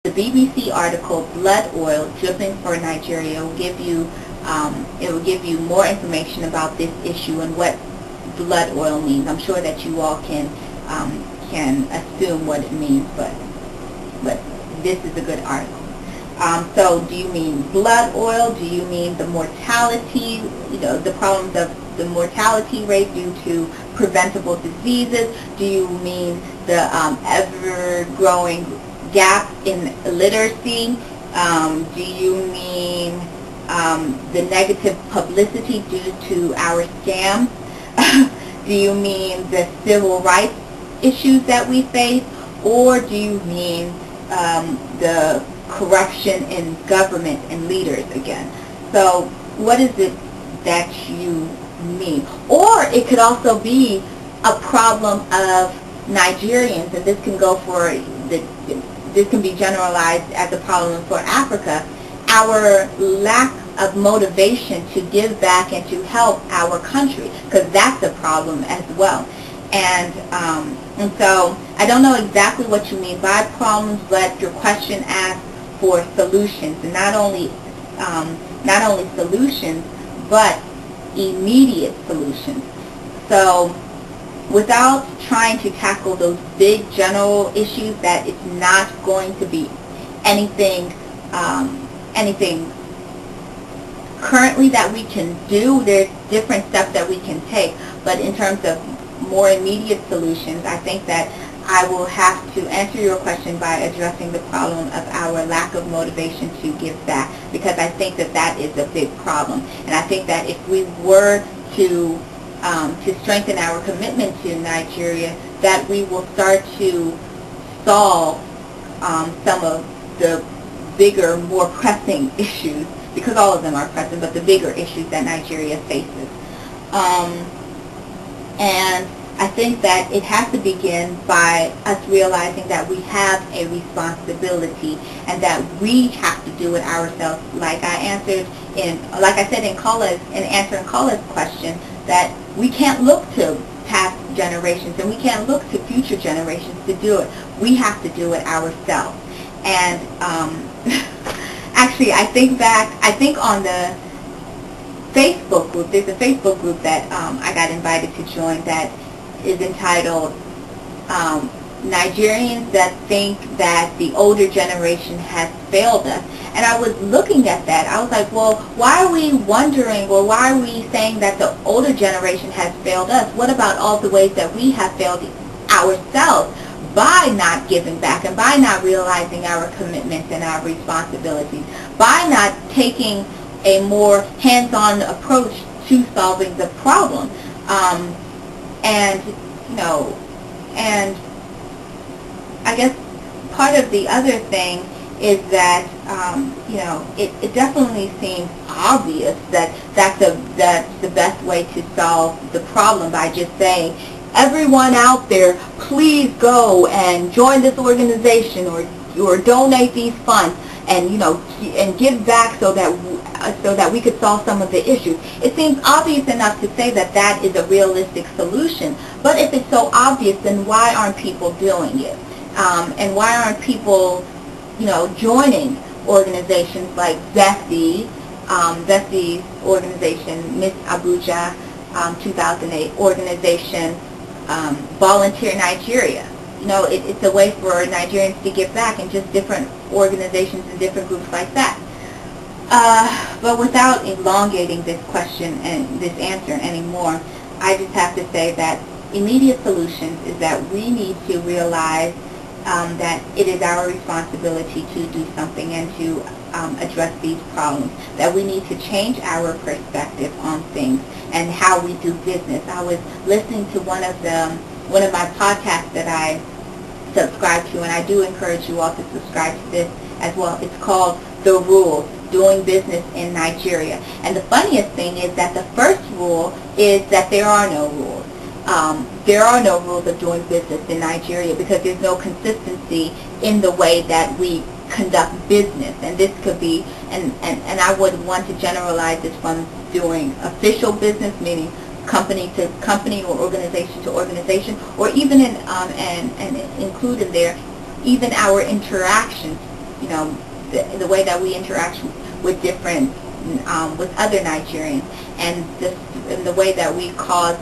The BBC article, Blood Oil, Dripping for Nigeria, will give you more information about this issue and what blood oil means. I'm sure that you all can assume what it means, but this is a good article. So do you mean blood oil? Do you mean the mortality, the problems of the mortality rate due to preventable diseases? Do you mean the ever-growing gap in literacy? Do you mean the negative publicity due to our scams? Do you mean the civil rights issues that we face? Or do you mean the corruption in government and leaders again? So what is it that you mean? Or it could also be a problem of Nigerians, and this can go for this can be generalized as a problem for Africa, our lack of motivation to give back and to help our country, because that's a problem as well. And so I don't know exactly what you mean by problems, but your question asks for solutions, and not only solutions, but immediate solutions. So without trying to tackle those big general issues, that it's not going to be anything currently that we can do. There's different steps that we can take, but in terms of more immediate solutions, I think that I will have to answer your question by addressing the problem of our lack of motivation to give back, because I think that that is a big problem. And I think that if we were to strengthen our commitment to Nigeria, that we will start to solve some of the bigger, more pressing issues, because all of them are pressing, but the bigger issues that Nigeria faces. And I think that it has to begin by us realizing that we have a responsibility and that we have to do it ourselves. Like I said in answering Cola's question, that we can't look to past generations and we can't look to future generations to do it. We have to do it ourselves. And actually, I think on the Facebook group, there's a Facebook group that I got invited to join that is entitled Nigerians That Think That the Older Generation Has Failed Us. And I was looking at that. I was like, well, why are we wondering, or why are we saying that the older generation has failed us? What about all the ways that we have failed ourselves by not giving back and by not realizing our commitments and our responsibilities, by not taking a more hands-on approach to solving the problem? And I guess part of the other thing is that, it definitely seems obvious that that's the best way to solve the problem, by just saying, everyone out there, please go and join this organization or donate these funds and give back so that we could solve some of the issues. It seems obvious enough to say that that is a realistic solution. But if it's so obvious, then why aren't people doing it? And why aren't people, joining organizations like Vesti's organization, Miss Abuja 2008 organization, Volunteer Nigeria? It's a way for Nigerians to give back, and just different organizations and different groups like that. But without elongating this question and this answer anymore, I just have to say that immediate solutions is that we need to realize that it is our responsibility to do something and to address these problems, that we need to change our perspective on things and how we do business. I was listening to one of my podcasts that I subscribe to, and I do encourage you all to subscribe to this as well. It's called The Rules, Doing Business in Nigeria. And the funniest thing is that the first rule is that there are no rules. There are no rules of doing business in Nigeria because there's no consistency in the way that we conduct business. And this could be, and I would want to generalize this from doing official business, meaning company to company or organization to organization, or even and include in there even our interactions the way that we interact with different, with other Nigerians, and the way that we cause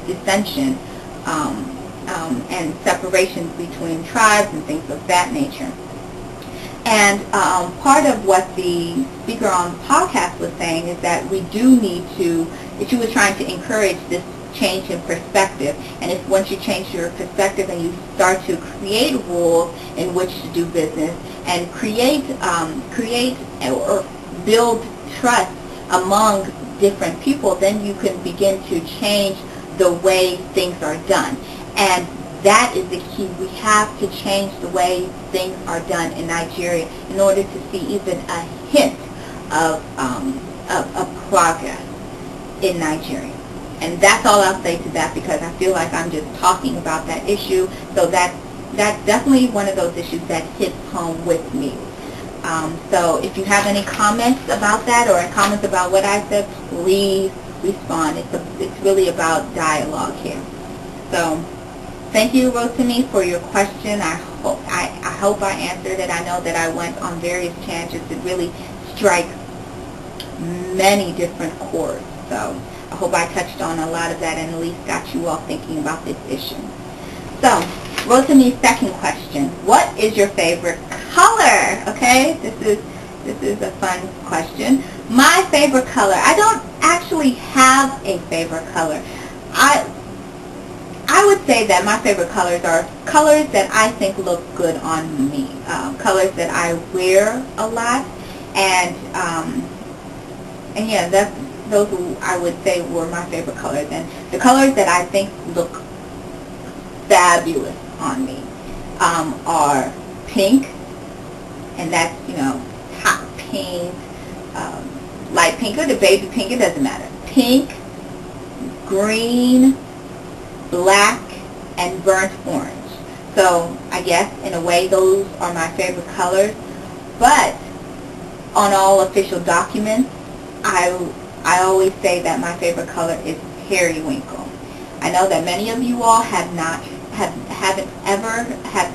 dissension and separations between tribes and things of that nature. And part of what the speaker on the podcast was saying is that we do need to, that she was trying to encourage this change in perspective. And if once you change your perspective and you start to create rules in which to do business and create or build trust among different people, then you can begin to change the way things are done. And that is the key. We have to change the way things are done in Nigeria in order to see even a hint of progress in Nigeria. And that's all I'll say to that, because I feel like I'm just talking about that issue. So that's definitely one of those issues that hits home with me. So if you have any comments about that or comments about what I said, please respond. It's really about dialogue here. So thank you, Rotemi, for your question. I hope I answered it. I know that I went on various tangents that really strike many different chords. So I hope I touched on a lot of that and at least got you all thinking about this issue. So Rotemi's second question: what is your favorite color? Okay, this is a fun question. My favorite color. I don't actually have a favorite color. I would say that my favorite colors are colors that I think look good on me, colors that I wear a lot, and yeah, those I would say were my favorite colors. And the colors that I think look fabulous on me are pink, and that's, hot pink, light pink, or the baby pink, it doesn't matter. Pink, green, black, and burnt orange. So I guess in a way those are my favorite colors, but on all official documents I always say that my favorite color is periwinkle. I know that many of you all have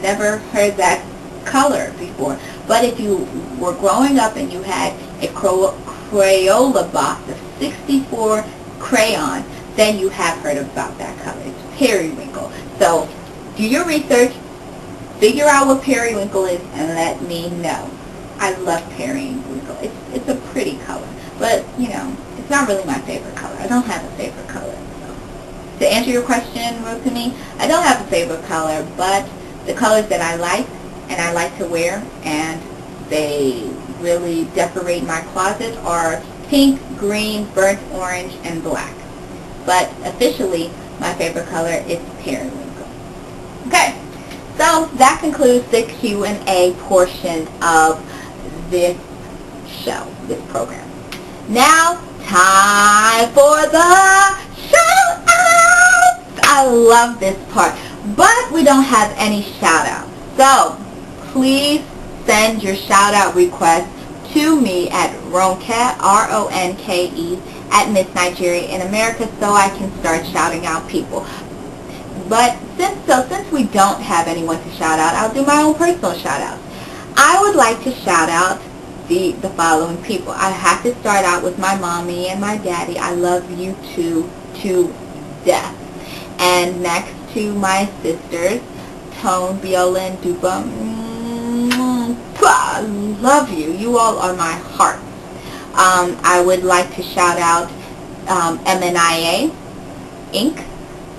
never heard that color before, but if you were growing up and you had a Crayola box of 64 crayons, then you have heard about that color. It's periwinkle. So do your research, figure out what periwinkle is, and let me know. I love periwinkle. It's a pretty color, but it's not really my favorite color. I don't have a favorite color. So to answer your question, Rotemi, I don't have a favorite color, but the colors that I like and I like to wear, and they really decorate my closet, are pink, green, burnt orange, and black. But officially, my favorite color is periwinkle. Okay, so that concludes the Q&A portion of this show, this program. Now, time for the shout-outs! I love this part, but we don't have any shout-outs. So, please send your shout-out request to me at Ronke, R-O-N-K-E, at Miss Nigeria in America, so I can start shouting out people. But since we don't have anyone to shout out, I'll do my own personal shout outs. I would like to shout out the following people. I have to start out with my mommy and my daddy. I love you two to death. And next to my sisters, Tone, Viola, and Dupa. I love you. You all are my heart. I would like to shout out MNIA Inc.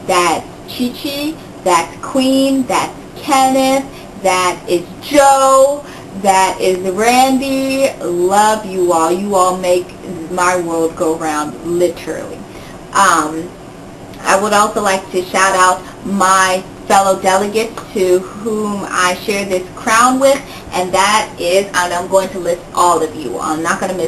That's Chi-Chi, that's Queen, that's Kenneth, that is Joe, that is Randy. Love you all. You all make my world go round, literally. I would also like to shout out my fellow delegates to whom I share this crown with, and that is, and I'm going to list all of you. I'm not going to miss